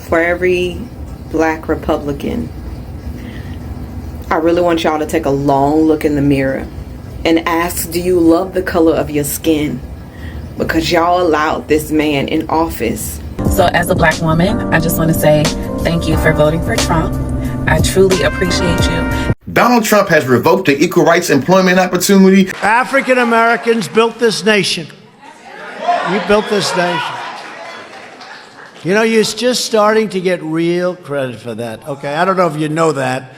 For every black Republican, I really want y'all to take a long look in the mirror and ask, do you love the color of your skin? Because y'all allowed this man in office. So as a black woman, I just want to say thank you for voting for Trump. I truly appreciate you. Donald Trump has revoked the equal rights employment opportunity. African Americans built this nation. You built this nation. You know, you're just starting to get real credit for that. Okay, I don't know if you know that.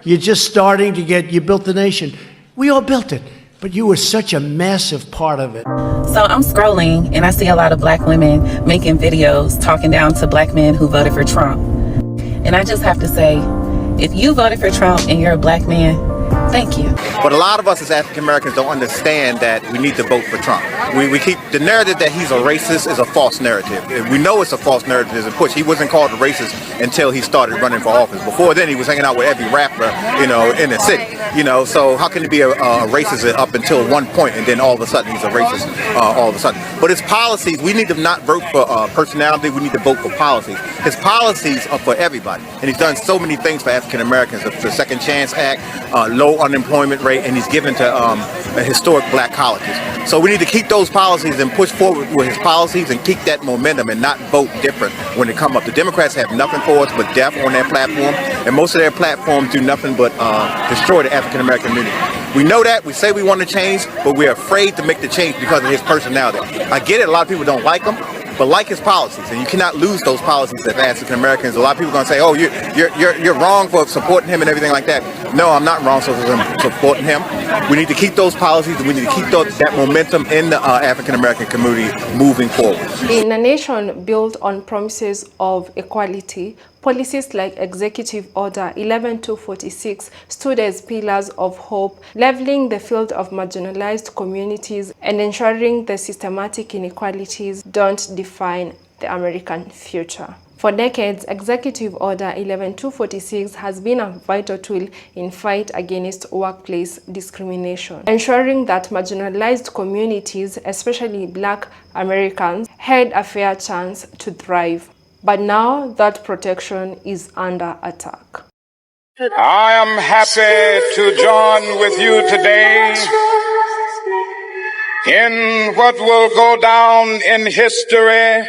You're just starting to get, you built the nation. We all built it, but you were such a massive part of it. So I'm scrolling and I see a lot of black women making videos talking down to black men who voted for Trump. And I just have to say, if you voted for Trump and you're a black man, thank you. But a lot of us as African Americans don't understand that we need to vote for Trump. We keep the narrative that he's a racist is a false narrative. We know it's a false narrative. It's a push. He wasn't called a racist until he started running for office. Before then, he was hanging out with every rapper, you know, in the city. You know, so how can he be a racist up until one point, and then all of a sudden he's a racist all of a sudden? But his policies, we need to not vote for personality. We need to vote for policies. His policies are for everybody, and he's done so many things for African Americans. The Second Chance Act, low unemployment rate, and he's given to historic black colleges. So we need to keep those policies and push forward with his policies and keep that momentum and not vote different when it comes up. The Democrats have nothing for us but death on their platform, and most of their platforms do nothing but destroy the African American community. We know that. We say we want to change, but we're afraid to make the change because of his personality. I get it. A lot of people don't like him, but like his policies, and you cannot lose those policies as African Americans. A lot of people are going to say, "Oh, you're wrong for supporting him and everything like that." No, I'm not wrong for supporting him. We need to keep those policies, and we need to keep that momentum in the African American community moving forward. In a nation built on promises of equality, policies like Executive Order 11246 stood as pillars of hope, leveling the field of marginalized communities and ensuring the systematic inequalities don't define the American future. For decades, Executive Order 11246 has been a vital tool in fight against workplace discrimination, ensuring that marginalized communities, especially Black Americans, had a fair chance to thrive. But now that protection is under attack. I am happy to join with you today in what will go down in history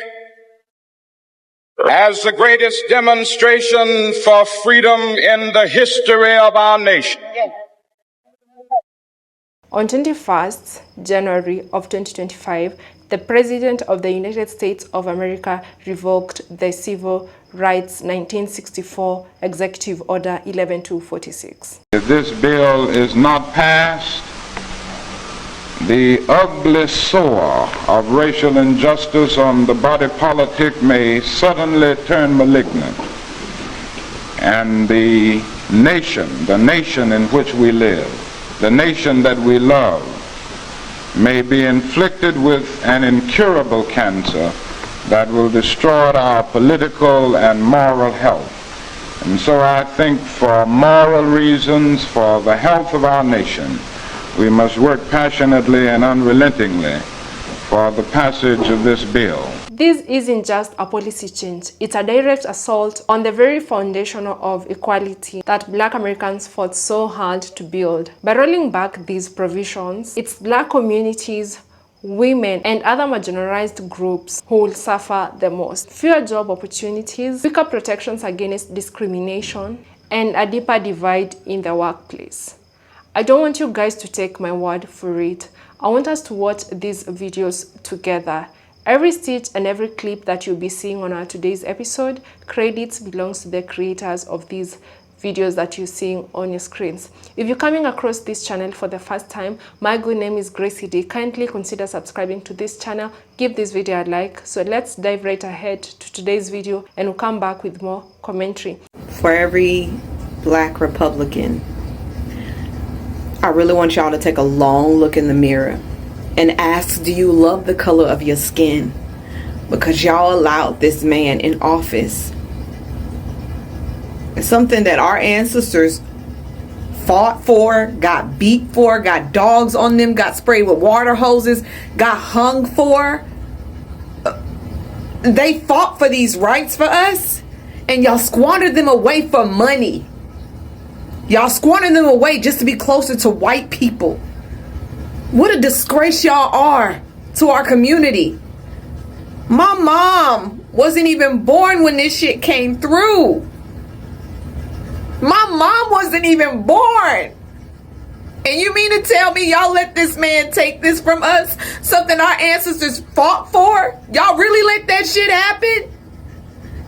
as the greatest demonstration for freedom in the history of our nation. On 21st January of 2025, the President of the United States of America revoked the Civil Rights 1964 Executive Order 11246. If this bill is not passed, the ugly sore of racial injustice on the body politic may suddenly turn malignant, and the nation in which we live, the nation that we love, may be inflicted with an incurable cancer that will destroy our political and moral health. And so I think for moral reasons, for the health of our nation, we must work passionately and unrelentingly for the passage of this bill. This isn't just a policy change, it's a direct assault on the very foundation of equality that Black Americans fought so hard to build. By rolling back these provisions, it's Black communities, women, and other marginalized groups who will suffer the most. Fewer job opportunities, weaker protections against discrimination, and a deeper divide in the workplace. I don't want you guys to take my word for it. I want us to watch these videos together. Every stitch and every clip that you'll be seeing on our today's episode, credits belongs to the creators of these videos that you're seeing on your screens. If you're coming across this channel for the first time, my good name is Gracey D. Kindly consider subscribing to this channel, give this video a like. So let's dive right ahead to today's video and we'll come back with more commentary. For every Black Republican, I really want y'all to take a long look in the mirror and ask, do you love the color of your skin? Because y'all allowed this man in office. It's something that our ancestors fought for, got beat for, got dogs on them, got sprayed with water hoses, got hung for. They fought for these rights for us, And y'all squandered them away for money. Y'all squandered them away just to be closer to white people. What a disgrace y'all are to our community. My mom wasn't even born when this shit came through. My mom wasn't even born. And you mean to tell me y'all let this man take this from us? Something our ancestors fought for? Y'all really let that shit happen?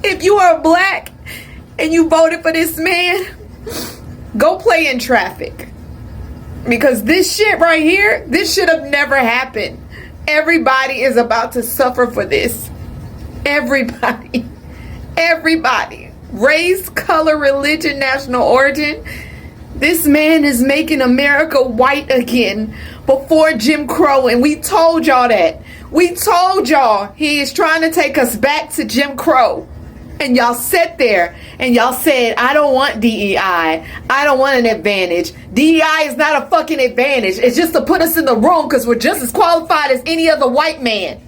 If you are black and you voted for this man, go play in traffic. Because this shit right here, this should have never happened. Everybody is about to suffer for this. Everybody. Everybody. Race, color, religion, national origin. This man is making America white again before Jim Crow, and we told y'all that. We told y'all he is trying to take us back to Jim Crow. And y'all sat there and y'all said, I don't want DEI. I don't want an advantage. DEI is not a fucking advantage. It's just to put us in the room because we're just as qualified as any other white man.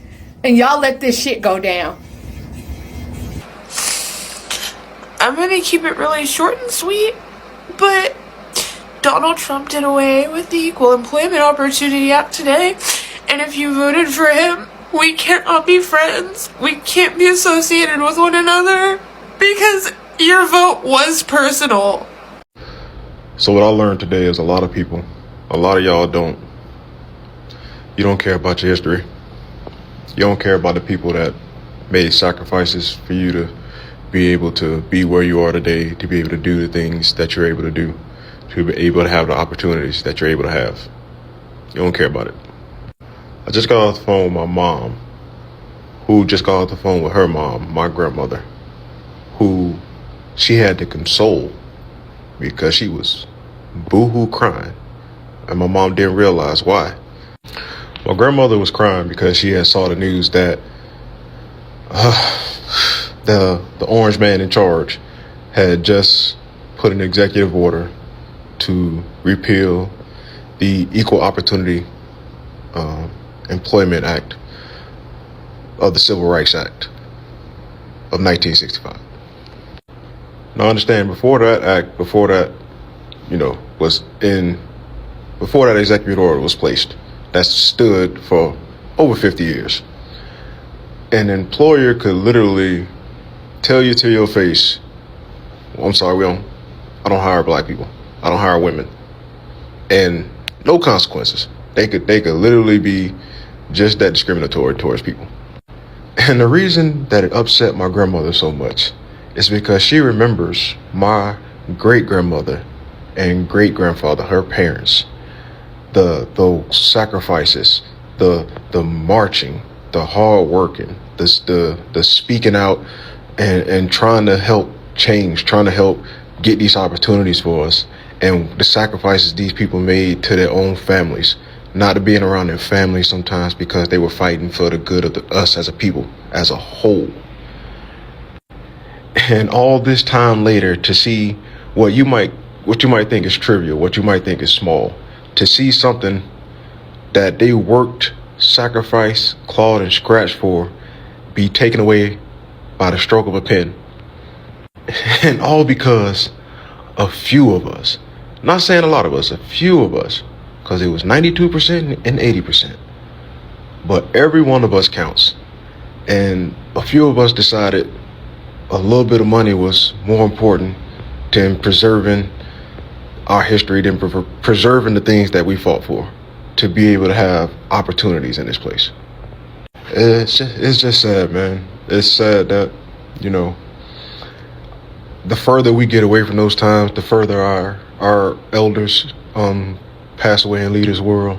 And y'all let this shit go down. I'm gonna keep it really short and sweet, but Donald Trump did away with the Equal Employment Opportunity Act today, and if you voted for him, we cannot be friends. We can't be associated with one another because your vote was personal. So what I learned today is a lot of people, a lot of y'all you don't care about your history. You don't care about the people that made sacrifices for you to be able to be where you are today, to be able to do the things that you're able to do, to be able to have the opportunities that you're able to have. You don't care about it. I just got off the phone with my mom, who just got off the phone with her mom, my grandmother, who she had to console because she was boo-hoo crying. And my mom didn't realize why. My grandmother was crying because she had saw the news that the orange man in charge had just put an executive order to repeal the Equal Opportunity Employment Act of the Civil Rights Act of 1965. Now understand, before that executive order was placed, that stood for over 50 years. An employer could literally tell you to your face, well, I'm sorry, I don't hire black people. I don't hire women. And no consequences. They could literally be just that discriminatory towards people. And the reason that it upset my grandmother so much is because she remembers my great-grandmother and great-grandfather, her parents, the sacrifices, the marching, the hard working, the speaking out and trying to help change, trying to help get these opportunities for us, and the sacrifices these people made to their own families, not to being around their families sometimes because they were fighting for the good of us as a people, as a whole. And all this time later, to see what you might think is trivial, what you might think is small, to see something that they worked, sacrificed, clawed, and scratched for be taken away by the stroke of a pen. And all because a few of us, not saying a lot of us, a few of us, because it was 92% and 80%. But every one of us counts. And a few of us decided a little bit of money was more important than preserving our history, than preserving the things that we fought for, to be able to have opportunities in this place. It's just sad, man. It's sad that, the further we get away from those times, the further our elders pass away and leave this world,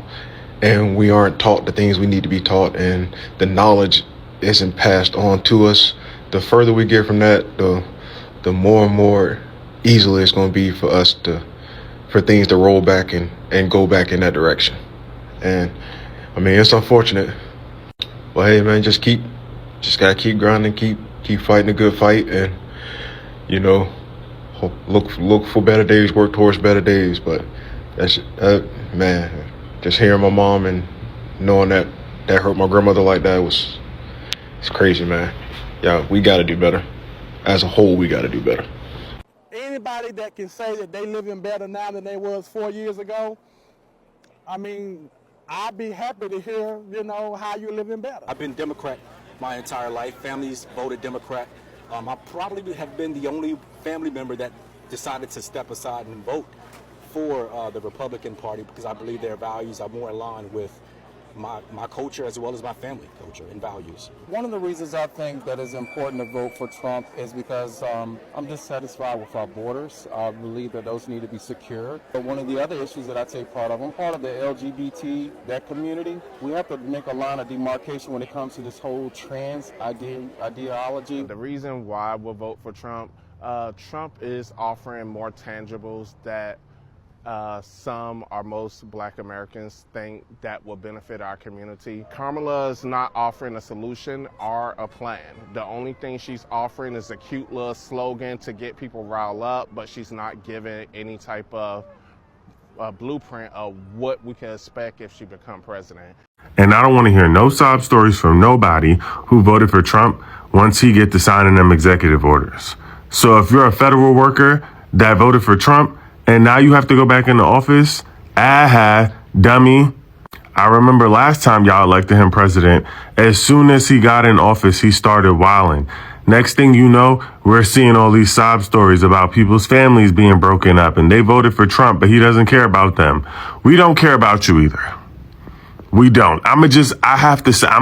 and we aren't taught the things we need to be taught, and the knowledge isn't passed on to us. The further we get from that, the more and more easily it's going to be for us for things to roll back and go back in that direction. And I mean, it's unfortunate, but hey, man, just gotta keep grinding, keep fighting a good fight, and look for better days, work towards better days. But man, just hearing my mom and knowing that hurt my grandmother like that it's crazy, man. Yeah, we gotta do better. as a whole, we got to do better. Anybody that can say that they living better now than they was 4 years ago, I mean, I'd be happy to hear, how you living better. I've been Democrat my entire life. Families voted Democrat. I probably have been the only family member that decided to step aside and vote for the Republican Party because I believe their values are more aligned with my culture as well as my family culture and values. One of the reasons I think that it's important to vote for Trump is because I'm dissatisfied with our borders. I believe that those need to be secure. But one of the other issues that I take part of, I'm part of the LGBT, that community. We have to make a line of demarcation when it comes to this whole trans ideology. The reason why we'll vote for Trump, Trump is offering more tangibles that some or most Black Americans think that will benefit our community. Kamala is not offering a solution or a plan. The only thing she's offering is a cute little slogan to get people riled up, but she's not giving any type of blueprint of what we can expect if she becomes president. And I don't want to hear no sob stories from nobody who voted for Trump once he get to signing them executive orders. So if you're a federal worker that voted for Trump, and now you have to go back into office? Dummy. I remember last time y'all elected him president, as soon as he got in office, he started wilding. Next thing you know, we're seeing all these sob stories about people's families being broken up and they voted for Trump, but he doesn't care about them. We don't care about you either. We don't. I'ma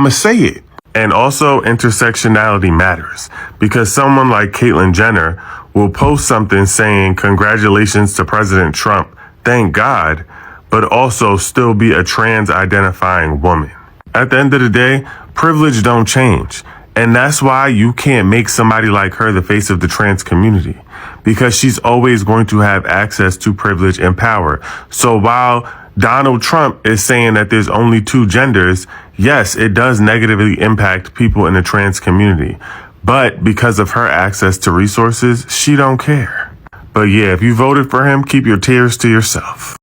say it. And also, intersectionality matters because someone like Caitlyn Jenner will post something saying, congratulations to President Trump, thank God, but also still be a trans-identifying woman. At the end of the day, privilege don't change. And that's why you can't make somebody like her the face of the trans community, because she's always going to have access to privilege and power. So while Donald Trump is saying that there's only two genders, yes, it does negatively impact people in the trans community. But because of her access to resources, she don't care. But yeah, if you voted for him, keep your tears to yourself.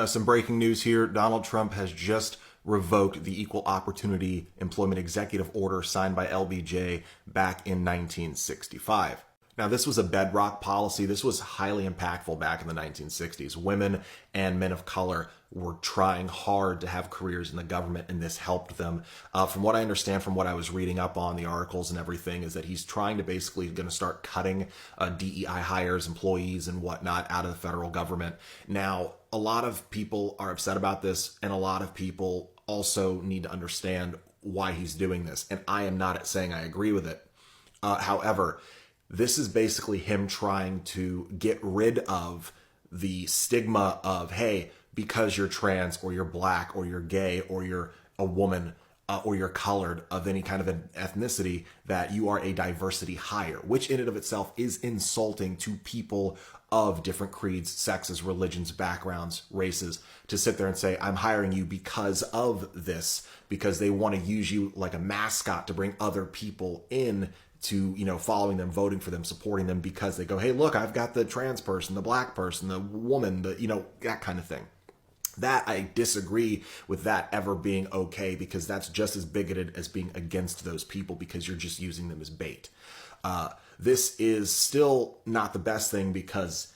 Some breaking news here. Donald Trump has just revoked the Equal Opportunity Employment Executive Order signed by LBJ back in 1965. Now, this was a bedrock policy. This was highly impactful back in the 1960s. Women and men of color were trying hard to have careers in the government, and this helped them. From what I understand, from what I was reading up on the articles and everything, is that he's trying to basically going to start cutting DEI hires, employees and whatnot out of the federal government. Now, a lot of people are upset about this, and a lot of people also need to understand why he's doing this. And I am not saying I agree with it. However, this is basically him trying to get rid of the stigma of, hey, because you're trans or you're black or you're gay or you're a woman or you're colored of any kind of an ethnicity, that you are a diversity hire, which in and of itself is insulting to people of different creeds, sexes, religions, backgrounds, races, to sit there and say, I'm hiring you because of this, because they want to use you like a mascot to bring other people in to, following them, voting for them, supporting them, because they go, hey, look, I've got the trans person, the black person, the woman, that kind of thing. That I disagree with that ever being okay, because that's just as bigoted as being against those people, because you're just using them as bait. This is still not the best thing, because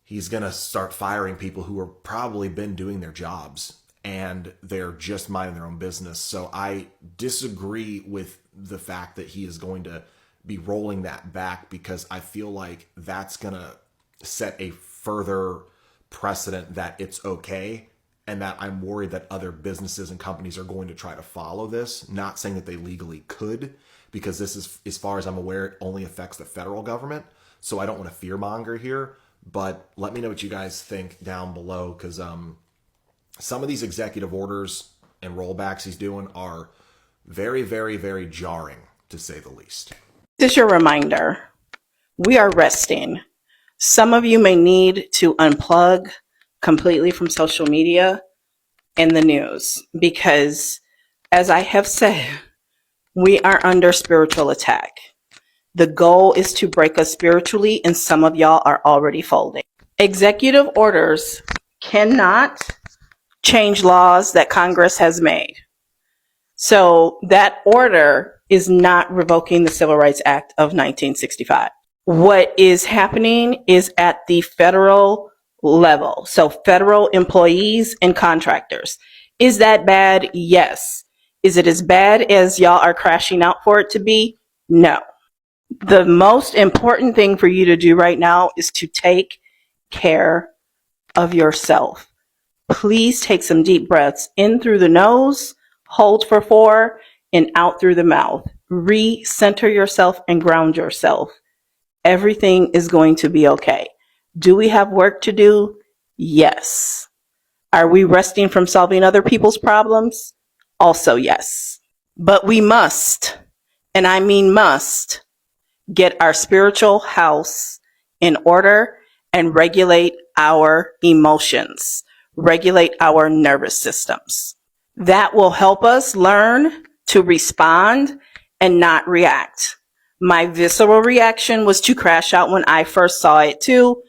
he's going to start firing people who have probably been doing their jobs and they're just minding their own business. So I disagree with the fact that he is going to be rolling that back, because I feel like that's going to set a further precedent that it's okay, and that I'm worried that other businesses and companies are going to try to follow this. Not saying that they legally could, because this is, as far as I'm aware, it only affects the federal government. So I don't want to fearmonger here, but let me know what you guys think down below, because some of these executive orders and rollbacks he's doing are very, very, very jarring, to say the least. This is your reminder. We are resting. Some of you may need to unplug completely from social media and the news, because, as I have said, we are under spiritual attack. The goal is to break us spiritually, and some of y'all are already folding. Executive orders cannot change laws that Congress has made. So that order is not revoking the Civil Rights Act of 1965. What is happening is at the federal level. So federal employees and contractors. Is that bad? Yes. Is it as bad as y'all are crashing out for it to be? No. The most important thing for you to do right now is to take care of yourself. Please take some deep breaths in through the nose, hold for 4, and out through the mouth. Recenter yourself and ground yourself. Everything is going to be okay. Do we have work to do? Yes. Are we resting from solving other people's problems? Also, yes. But we must, and I mean must, get our spiritual house in order and regulate our emotions, regulate our nervous systems. That will help us learn to respond and not react. My visceral reaction was to crash out when I first saw it too,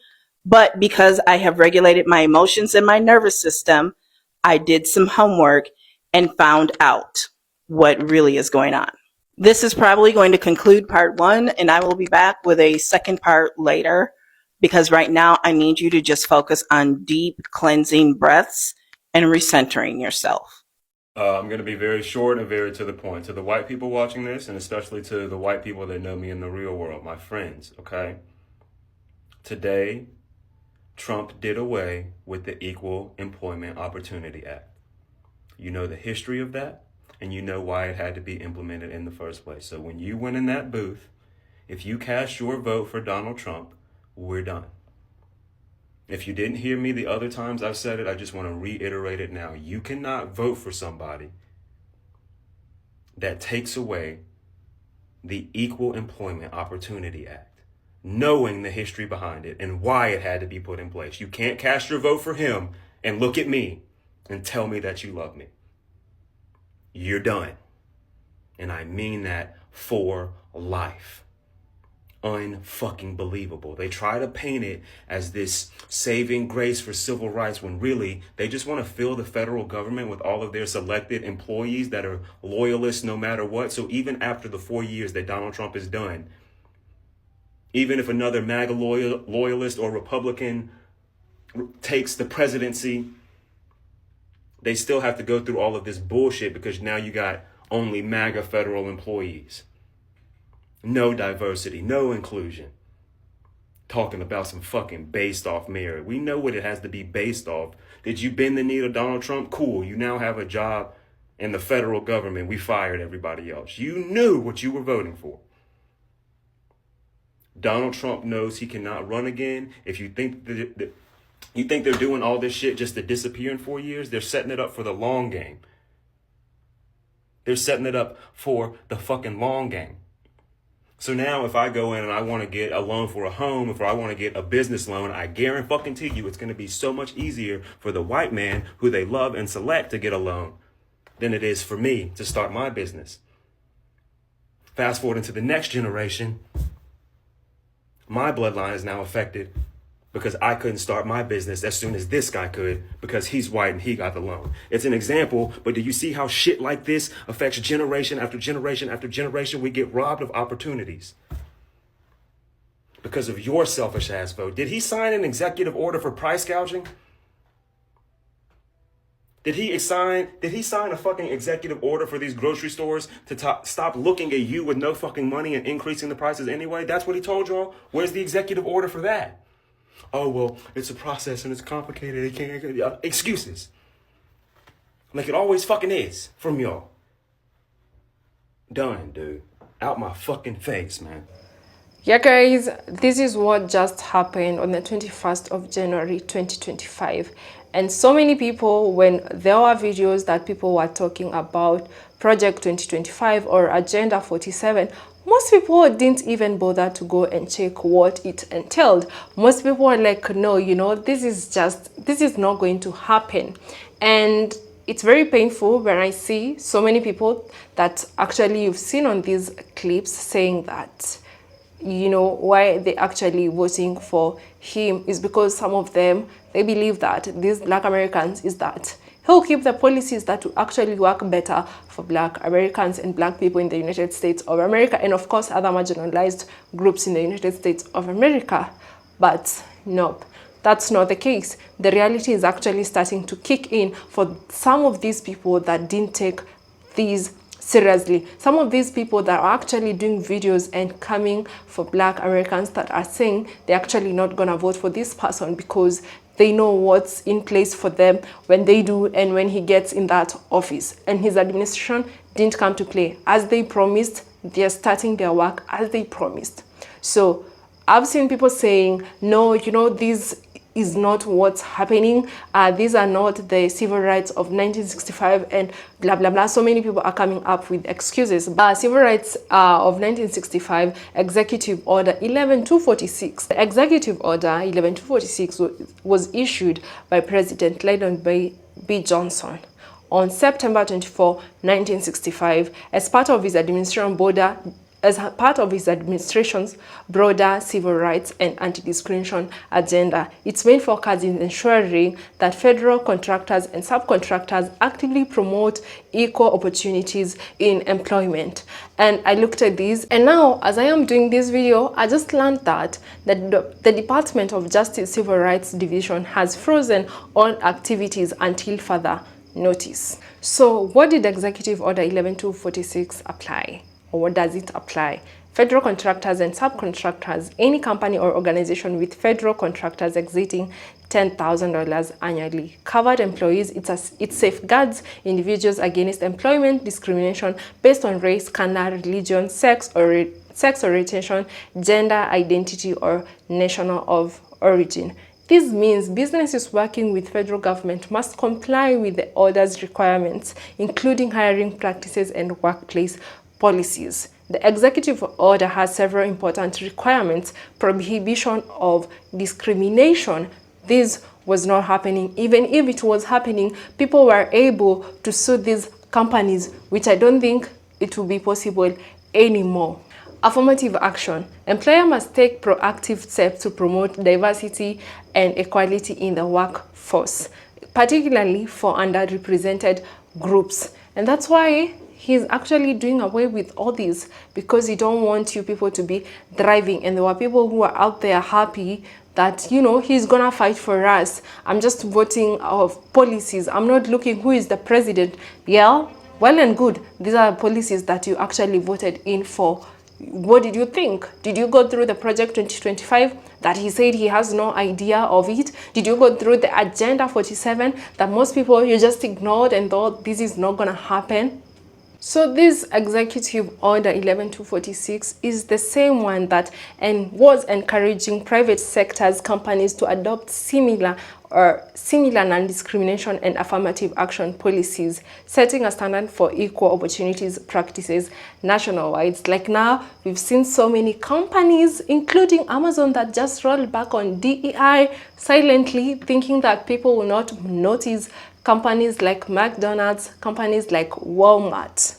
but because I have regulated my emotions and my nervous system, I did some homework and found out what really is going on. This is probably going to conclude part 1, and I will be back with a second part later, because right now I need you to just focus on deep cleansing breaths and recentering yourself. I'm going to be very short and very to the point. To the white people watching this, and especially to the white people that know me in the real world, my friends, okay? Today, Trump did away with the Equal Employment Opportunity Act. You know the history of that, and you know why it had to be implemented in the first place. So when you went in that booth, if you cast your vote for Donald Trump, we're done. If you didn't hear me the other times I've said it, I just want to reiterate it now. You cannot vote for somebody that takes away the Equal Employment Opportunity Act, knowing the history behind it and why it had to be put in place. You can't cast your vote for him and look at me and tell me that you love me. You're done. And I mean that for life. Unfucking believable. They try to paint it as this saving grace for civil rights when really they just want to fill the federal government with all of their selected employees that are loyalists no matter what. So even after the 4 years that Donald Trump is done, even if another MAGA loyalist or Republican takes the presidency, they still have to go through all of this bullshit because now you got only MAGA federal employees. No diversity, no inclusion. Talking about some fucking based off merit. We know what it has to be based off. Did you bend the knee to Donald Trump? Cool. You now have a job in the federal government. We fired everybody else. You knew what you were voting for. Donald Trump knows he cannot run again. If you think you think they're doing all this shit just to disappear in 4 years, they're setting it up for the long game. They're setting it up for the fucking long game. So now if I go in and I want to get a loan for a home, if I want to get a business loan, I guarantee you it's going to be so much easier for the white man who they love and select to get a loan than it is for me to start my business. Fast forward into the next generation, my bloodline is now affected because I couldn't start my business as soon as this guy could because he's white and he got the loan. It's an example, but do you see how shit like this affects generation after generation after generation? We get robbed of opportunities because of your selfish ass vote. Did he sign an executive order for price gouging? Did he sign a fucking executive order for these grocery stores to stop looking at you with no fucking money and increasing the prices anyway? That's what he told y'all. Where's the executive order for that? Oh, well, it's a process and it's complicated. It can't, excuses. Like it always fucking is from y'all. Done, dude. Out my fucking face, man. Yeah, guys, this is what just happened on the 21st of January 2025. And so many people, when there were videos that people were talking about Project 2025 or Agenda 47, most people didn't even bother to go and check what it entailed. Most people were like, no, you know, this is not going to happen. And it's very painful when I see so many people that actually you've seen on these clips saying that, you know, why they actually voting for him is because some of them, they believe that these Black Americans is that He'll keep the policies that will actually work better for Black Americans and Black people in the United States of America, and of course other marginalized groups in the United States of America. But nope, that's not the case. The reality is actually starting to kick in for some of these people that didn't take these seriously. Some of these people that are actually doing videos and coming for Black Americans that are saying they're actually not gonna vote for this person because they know what's in place for them when they do and when he gets in that office. And his administration didn't come to play. As they promised, they're starting their work as they promised. So I've seen people saying, no, you know, this is not what's happening. These are not the civil rights of 1965 and blah, blah, blah. So many people are coming up with excuses. Civil rights of 1965, Executive Order 11246. The Executive Order 11246 was issued by President Lyndon B. Johnson on September 24, 1965, as part of his administration's broader civil rights and anti-discrimination agenda. Its main focus is ensuring that federal contractors and subcontractors actively promote equal opportunities in employment. And I looked at these, and now as I am doing this video, I just learned that the Department of Justice Civil Rights Division has frozen all activities until further notice. So what did Executive Order 11246 apply? Or what does it apply? Federal contractors and subcontractors, any company or organization with federal contractors exceeding $10,000 annually. Covered employees, it safeguards individuals against employment discrimination based on race, color, religion, sex orientation, gender identity, or national of origin. This means businesses working with federal government must comply with the order's requirements, including hiring practices and workplace policies. The executive order has several important requirements. Prohibition of discrimination. This was not happening. Even if it was happening, people were able to sue these companies, which I don't think it will be possible anymore. Affirmative action. Employer must take proactive steps to promote diversity and equality in the workforce, particularly for underrepresented groups. And that's why he's actually doing away with all this, because he don't want you people to be thriving. And there were people who are out there happy that, you know, he's gonna fight for us. I'm just voting of policies. I'm not looking who is the president. Yeah, well and good. These are policies that you actually voted in for. What did you think? Did you go through the Project 2025 that he said he has no idea of it? Did you go through the Agenda 47 that most people, you just ignored and thought this is not gonna happen? So this Executive Order 11246 is the same one that was encouraging private sectors companies to adopt similar non-discrimination and affirmative action policies, setting a standard for equal opportunities practices nationwide. Like now, we've seen so many companies, including Amazon, that just rolled back on DEI silently, thinking that people will not notice. Companies like McDonald's, companies like Walmart.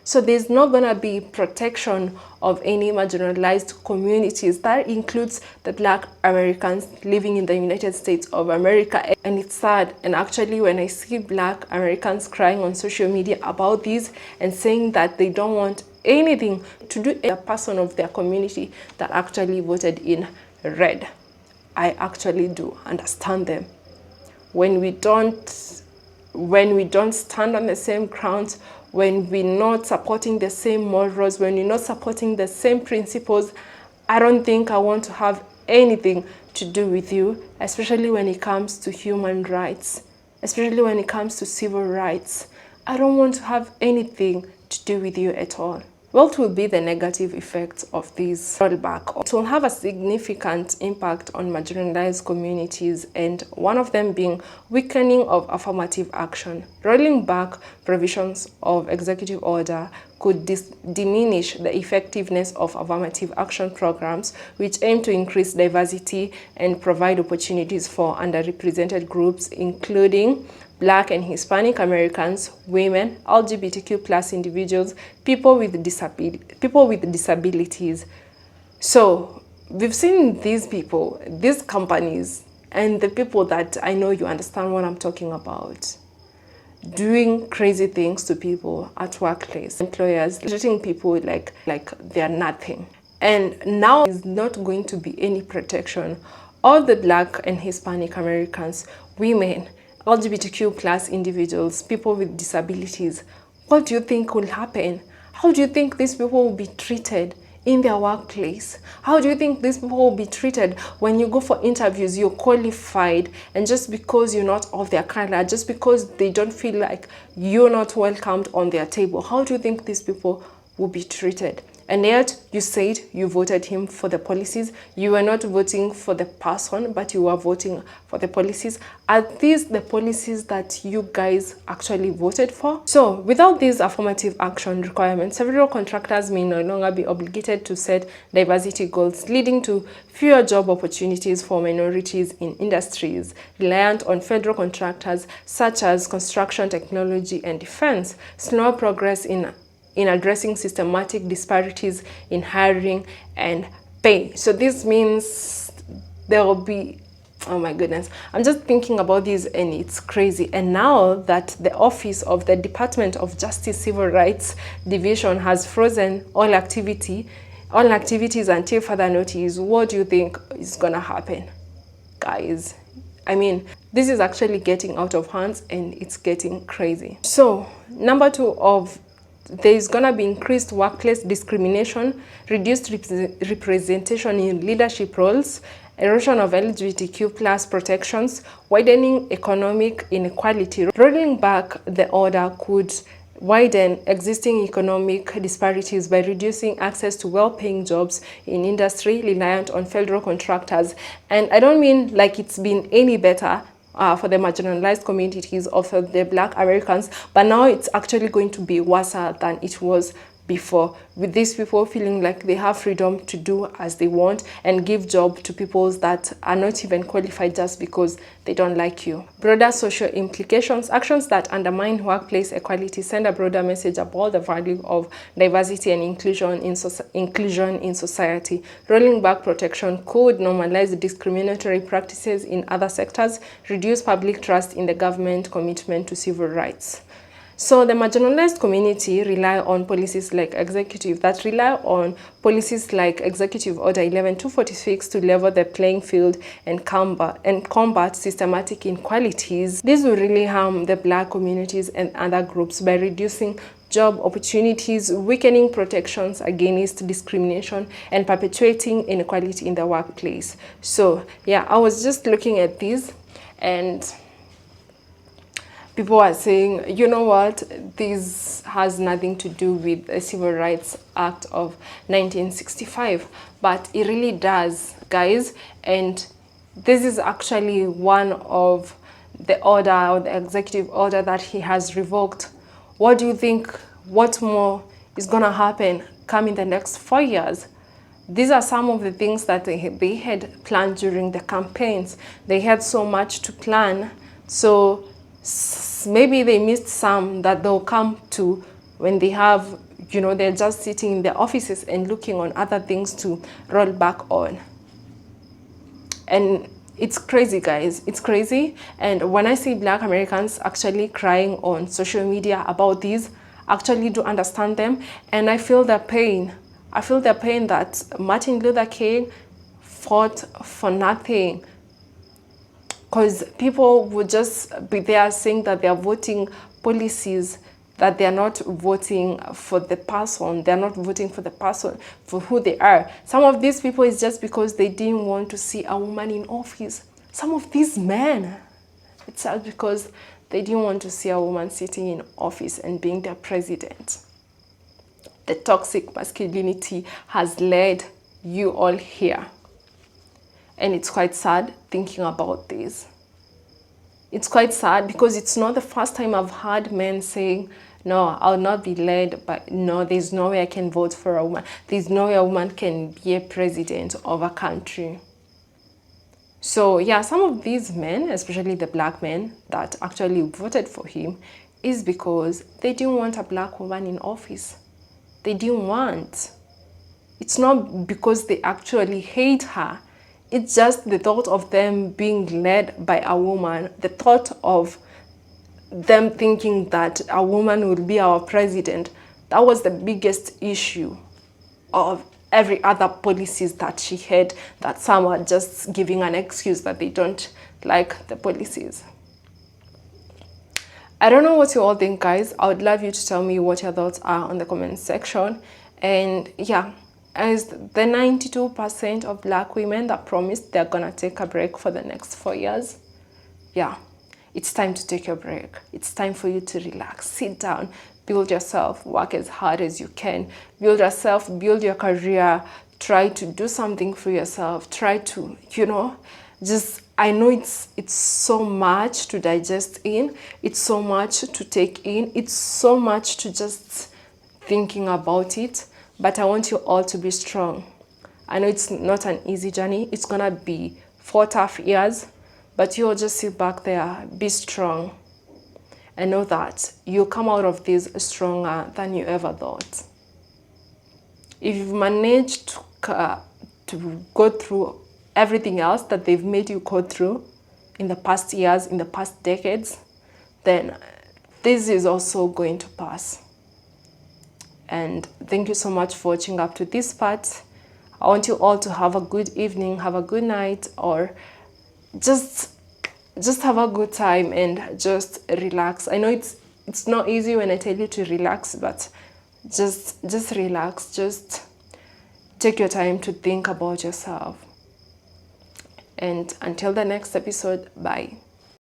So there's not going to be protection of any marginalized communities. That includes the Black Americans living in the United States of America. And it's sad. And actually, when I see Black Americans crying on social media about this and saying that they don't want anything to do with a person of their community that actually voted in red, I actually do understand them. When we don't stand on the same grounds, when we're not supporting the same morals, when we're not supporting the same principles, I don't think I want to have anything to do with you, especially when it comes to human rights, especially when it comes to civil rights. I don't want to have anything to do with you at all. What will be the negative effects of this rollback? It will have a significant impact on marginalized communities, and one of them being weakening of affirmative action. Rolling back provisions of executive order could diminish the effectiveness of affirmative action programs, which aim to increase diversity and provide opportunities for underrepresented groups, including Black and Hispanic Americans, women, LGBTQ+ individuals, people with disabilities. So we've seen these people, these companies, and the people that I know you understand what I'm talking about. doing crazy things to people at workplace, employers treating people like they're nothing. And now there's not going to be any protection of the Black and Hispanic Americans, women, LGBTQ plus individuals, people with disabilities. What do you think will happen? How do you think these people will be treated in their workplace? How do you think these people will be treated when you go for interviews? You're qualified, and just because you're not of their color, just because they don't feel like you're not welcomed on their table, how do you think these people will be treated? And yet you said you voted him for the policies. You were not voting for the person, but you were voting for the policies. Are these the policies that you guys actually voted for? So without these affirmative action requirements, several contractors may no longer be obligated to set diversity goals, leading to fewer job opportunities for minorities in industries reliant on federal contractors such as construction, technology, and defense. Slow progress in addressing systematic disparities in hiring and pay. So this means there will be, oh my goodness, I'm just thinking about this and it's crazy. And now that the office of the Department of Justice Civil Rights Division has frozen all activities until further notice, what do you think is gonna happen, guys? I mean, this is actually getting out of hands and it's getting crazy. So number 2 of there is going to be increased workplace discrimination, reduced representation in leadership roles, erosion of LGBTQ plus protections, widening economic inequality. Rolling back the order could widen existing economic disparities by reducing access to well-paying jobs in industry reliant on federal contractors. And I don't mean like it's been any better for the marginalized communities of the Black Americans, but now it's actually going to be worse than it was before, with these people feeling like they have freedom to do as they want and give job to people that are not even qualified just because they don't like you. Broader social implications, actions that undermine workplace equality send a broader message about the value of diversity and inclusion in society. Rolling back protection could normalize discriminatory practices in other sectors, reduce public trust in the government commitment to civil rights. So the marginalized community rely on policies like Executive Order 11246 to level the playing field and combat systematic inequalities. This will really harm the Black communities and other groups by reducing job opportunities, weakening protections against discrimination, and perpetuating inequality in the workplace. So yeah, I was just looking at this and people are saying, you know what, this has nothing to do with the Civil Rights Act of 1965, but it really does, guys. And this is actually one of the order or the executive order that he has revoked. What do you think? What more is going to happen come in the next 4 years? These are some of the things that they had planned during the campaigns. They had so much to plan. So maybe they missed some that they'll come to when they have, they're just sitting in their offices and looking on other things to roll back on. And it's crazy, guys. It's crazy. And when I see Black Americans actually crying on social media about this, I actually do understand them. And I feel their pain. I feel their pain that Martin Luther King fought for nothing. Because people would just be there saying that they are voting policies, that they are not voting for the person. They are not voting for the person, for who they are. Some of these people is just because they didn't want to see a woman in office. Some of these men, it's just because they didn't want to see a woman sitting in office and being their president. The toxic masculinity has led you all here. And it's quite sad thinking about this. It's quite sad because it's not the first time I've heard men saying, no, I'll not be led, but no, there's no way I can vote for a woman. There's no way a woman can be a president of a country. So yeah, some of these men, especially the Black men that actually voted for him, is because they didn't want a Black woman in office. They didn't want. It's not because they actually hate her. It's just the thought of them being led by a woman, the thought of them thinking that a woman would be our president. That was the biggest issue of every other policies that she had, that some are just giving an excuse that they don't like the policies. I don't know what you all think, guys. I would love you to tell me what your thoughts are on the comment section. And yeah, as the 92% of black women that promised they're gonna take a break for the next 4 years, yeah, it's time to take your break. It's time for you to relax, sit down, build yourself, work as hard as you can, build yourself, build your career, try to do something for yourself, try to, you know, just, I know it's so much to digest in, it's so much to take in, it's so much to just thinking about it, but I want you all to be strong. I know it's not an easy journey, it's gonna be 4 tough years, but you'll just sit back there, be strong, and know that you'll come out of this stronger than you ever thought. If you've managed to go through everything else that they've made you go through in the past years, in the past decades, then this is also going to pass. And thank you so much for watching up to this part. I want you all to have a good evening, have a good night, or just have a good time and just relax. I know it's not easy when I tell you to relax, but just relax. Just take your time to think about yourself. And until the next episode, bye.